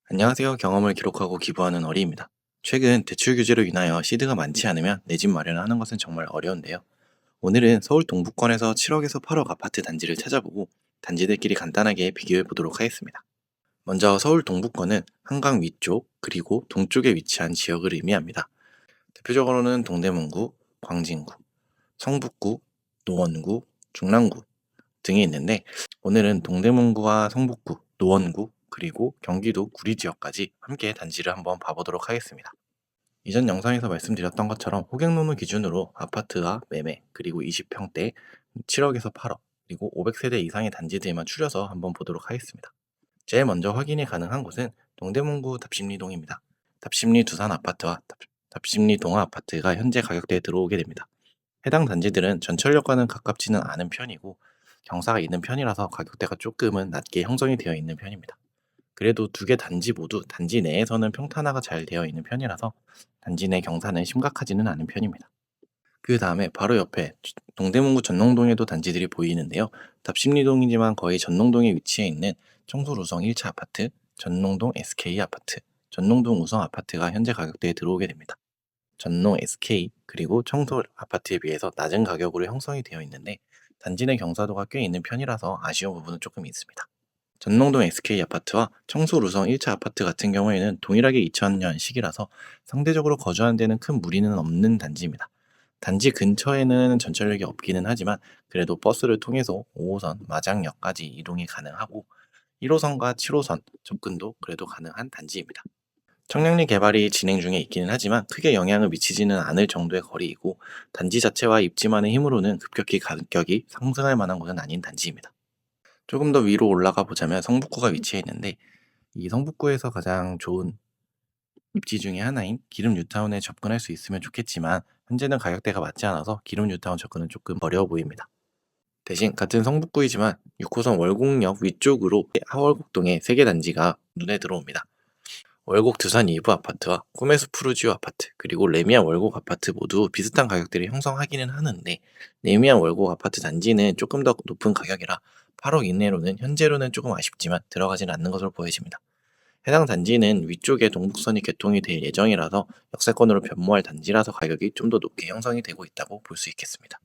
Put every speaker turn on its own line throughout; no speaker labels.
안녕하세요. 경험을 기록하고 기부하는 어리입니다. 최근 대출 규제로 인하여 시드가 많지 않으면 내 집 마련을 하는 것은 정말 어려운데요. 오늘은 서울 동북권에서 7억에서 8억 아파트 단지를 찾아보고 단지들끼리 간단하게 비교해 보도록 하겠습니다. 먼저 서울 동북권은 한강 위쪽 그리고 동쪽에 위치한 지역을 의미합니다. 대표적으로는 동대문구, 광진구, 성북구, 노원구, 중랑구 등이 있는데 오늘은 동대문구와 성북구, 노원구, 그리고 경기도 구리 지역까지 함께 단지를 한번 봐보도록 하겠습니다. 이전 영상에서 말씀드렸던 것처럼 호갱노무 기준으로 아파트와 매매, 그리고 20평대 7억에서 8억, 그리고 500세대 이상의 단지들만 추려서 한번 보도록 하겠습니다. 제일 먼저 확인이 가능한 곳은 동대문구 답심리동입니다. 답심리 두산 아파트와 답심리 동아 아파트가 현재 가격대에 들어오게 됩니다. 해당 단지들은 전철역과는 가깝지는 않은 편이고 경사가 있는 편이라서 가격대가 조금은 낮게 형성이 되어 있는 편입니다. 그래도 두 개 단지 모두 단지 내에서는 평탄화가 잘 되어 있는 편이라서 단지 내 경사는 심각하지는 않은 편입니다. 그 다음에 바로 옆에 동대문구 전농동에도 단지들이 보이는데요. 답심리동이지만 거의 전농동에 위치해 있는 청솔우성 1차 아파트, 전농동 SK 아파트, 전농동 우성 아파트가 현재 가격대에 들어오게 됩니다. 전농 SK 그리고 청솔 아파트에 비해서 낮은 가격으로 형성이 되어 있는데 단지 내 경사도가 꽤 있는 편이라서 아쉬운 부분은 조금 있습니다. 전농동 SK 아파트와 청솔 우성 1차 아파트 같은 경우에는 동일하게 2000년식이라서 상대적으로 거주하는 데는 큰 무리는 없는 단지입니다. 단지 근처에는 전철역이 없기는 하지만 그래도 버스를 통해서 5호선 마장역까지 이동이 가능하고 1호선과 7호선 접근도 그래도 가능한 단지입니다. 청량리 개발이 진행 중에 있기는 하지만 크게 영향을 미치지는 않을 정도의 거리이고 단지 자체와 입지만의 힘으로는 급격히 가격이 상승할 만한 곳은 아닌 단지입니다. 조금 더 위로 올라가 보자면 성북구가 위치해 있는데 이 성북구에서 가장 좋은 입지 중에 하나인 기름 뉴타운에 접근할 수 있으면 좋겠지만 현재는 가격대가 맞지 않아서 기름 뉴타운 접근은 조금 어려워 보입니다. 대신 같은 성북구이지만 6호선 월곡역 위쪽으로 하월곡동의 3개 단지가 눈에 들어옵니다. 월곡 두산 일부 아파트와 꿈의 숲 푸르지오 아파트 그리고 레미안 월곡 아파트 모두 비슷한 가격대를 형성하기는 하는데 레미안 월곡 아파트 단지는 조금 더 높은 가격이라 8억 이내로는 현재로는 조금 아쉽지만 들어가지는 않는 것으로 보여집니다. 해당 단지는 위쪽에 동북선이 개통이 될 예정이라서 역세권으로 변모할 단지라서 가격이 좀 더 높게 형성이 되고 있다고 볼 수 있겠습니다.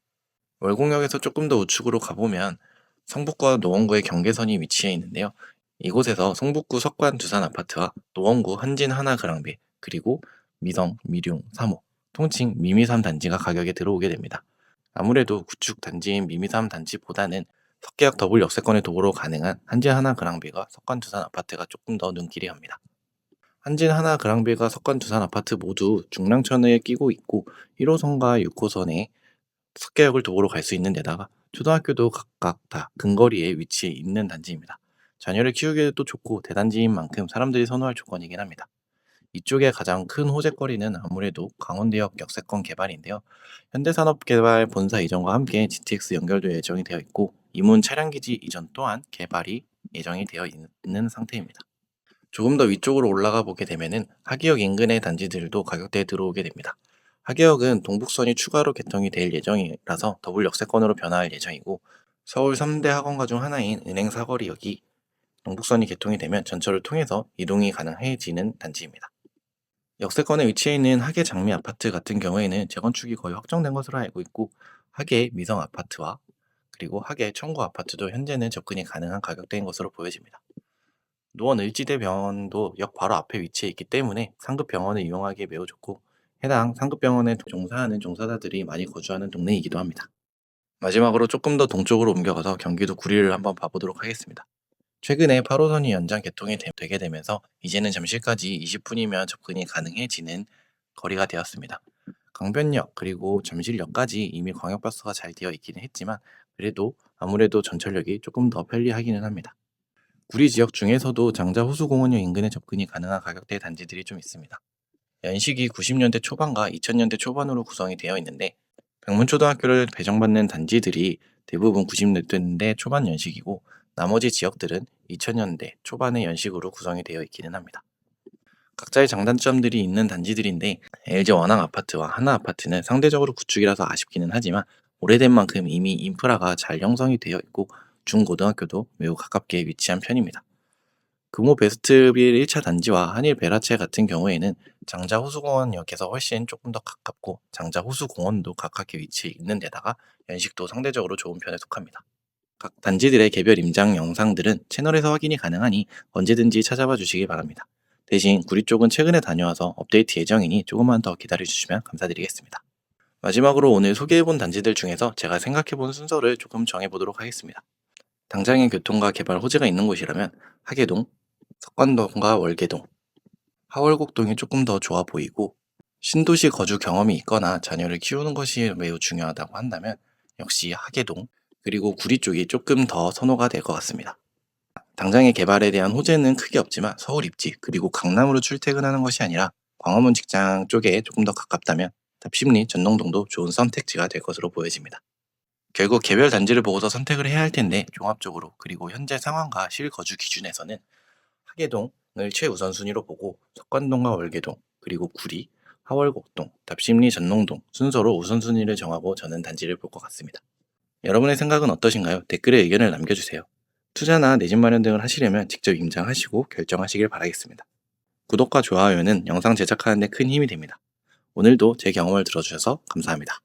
월곡역에서 조금 더 우측으로 가보면 성북구와 노원구의 경계선이 위치해 있는데요. 이곳에서 성북구 석관 두산 아파트와 노원구 한진 하나 그랑빌 그리고 미성, 미룡, 3호 통칭 미미3 단지가 가격에 들어오게 됩니다. 아무래도 구축 단지인 미미3 단지보다는 석계역 더블 역세권의 도보로 가능한 한진 하나 그랑빌과 석관 두산 아파트가 조금 더 눈길이 갑니다. 한진 하나 그랑빌과 석관 두산 아파트 모두 중랑천에 끼고 있고 1호선과 6호선에 석계역을 도보로 갈 수 있는 데다가 초등학교도 각각 다 근거리에 위치해 있는 단지입니다. 자녀를 키우기에도 좋고 대단지인 만큼 사람들이 선호할 조건이긴 합니다. 이쪽의 가장 큰 호재거리는 아무래도 강원대역 역세권 개발인데요. 현대산업개발 본사 이전과 함께 GTX 연결도 예정이 되어 있고 이문 차량기지 이전 또한 개발이 예정이 되어 있는 상태입니다. 조금 더 위쪽으로 올라가 보게 되면은 하기역 인근의 단지들도 가격대에 들어오게 됩니다. 하기역은 동북선이 추가로 개통이 될 예정이라서 더블 역세권으로 변화할 예정이고 서울 3대 학원가 중 하나인 은행 사거리역이 동북선이 개통이 되면 전철을 통해서 이동이 가능해지는 단지입니다. 역세권에 위치해 있는 하계 장미 아파트 같은 경우에는 재건축이 거의 확정된 것으로 알고 있고 하계 미성 아파트와 그리고 하계 청구 아파트도 현재는 접근이 가능한 가격대인 것으로 보여집니다. 노원 을지대병원도 역 바로 앞에 위치해 있기 때문에 상급 병원을 이용하기에 매우 좋고 해당 상급 병원에 종사하는 종사자들이 많이 거주하는 동네이기도 합니다. 마지막으로 조금 더 동쪽으로 옮겨가서 경기도 구리를 한번 봐보도록 하겠습니다. 최근에 8호선이 연장 개통이 되게 되면서 이제는 잠실까지 20분이면 접근이 가능해지는 거리가 되었습니다. 강변역 그리고 잠실역까지 이미 광역버스가 잘 되어 있기는 했지만 그래도 아무래도 전철역이 조금 더 편리하기는 합니다. 구리 지역 중에서도 장자호수공원역 인근에 접근이 가능한 가격대의 단지들이 좀 있습니다. 연식이 90년대 초반과 2000년대 초반으로 구성이 되어 있는데 백문초등학교를 배정받는 단지들이 대부분 90년대 초반 연식이고 나머지 지역들은 2000년대 초반의 연식으로 구성이 되어 있기는 합니다. 각자의 장단점들이 있는 단지들인데 LG 원앙 아파트와 하나 아파트는 상대적으로 구축이라서 아쉽기는 하지만 오래된 만큼 이미 인프라가 잘 형성이 되어 있고 중고등학교도 매우 가깝게 위치한 편입니다. 금호 베스트빌 1차 단지와 한일 베라체 같은 경우에는 장자 호수공원역에서 훨씬 조금 더 가깝고 장자 호수공원도 가깝게 위치해 있는 데다가 연식도 상대적으로 좋은 편에 속합니다. 각 단지들의 개별 임장 영상들은 채널에서 확인이 가능하니 언제든지 찾아봐 주시기 바랍니다. 대신 구리 쪽은 최근에 다녀와서 업데이트 예정이니 조금만 더 기다려 주시면 감사드리겠습니다. 마지막으로 오늘 소개해본 단지들 중에서 제가 생각해본 순서를 조금 정해보도록 하겠습니다. 당장의 교통과 개발 호재가 있는 곳이라면 하계동, 석관동과 월계동, 하월곡동이 조금 더 좋아 보이고, 신도시 거주 경험이 있거나 자녀를 키우는 것이 매우 중요하다고 한다면 역시 하계동, 그리고 구리 쪽이 조금 더 선호가 될 것 같습니다. 당장의 개발에 대한 호재는 크게 없지만 서울 입지 그리고 강남으로 출퇴근하는 것이 아니라 광화문 직장 쪽에 조금 더 가깝다면 답심리 전농동도 좋은 선택지가 될 것으로 보여집니다. 결국 개별 단지를 보고서 선택을 해야 할 텐데 종합적으로 그리고 현재 상황과 실거주 기준에서는 하계동을 최우선순위로 보고 석관동과 월계동 그리고 구리, 하월곡동, 답심리 전농동 순서로 우선순위를 정하고 저는 단지를 볼 것 같습니다. 여러분의 생각은 어떠신가요? 댓글에 의견을 남겨주세요. 투자나 내 집 마련 등을 하시려면 직접 임장하시고 결정하시길 바라겠습니다. 구독과 좋아요는 영상 제작하는 데 큰 힘이 됩니다. 오늘도 제 경험을 들어주셔서 감사합니다.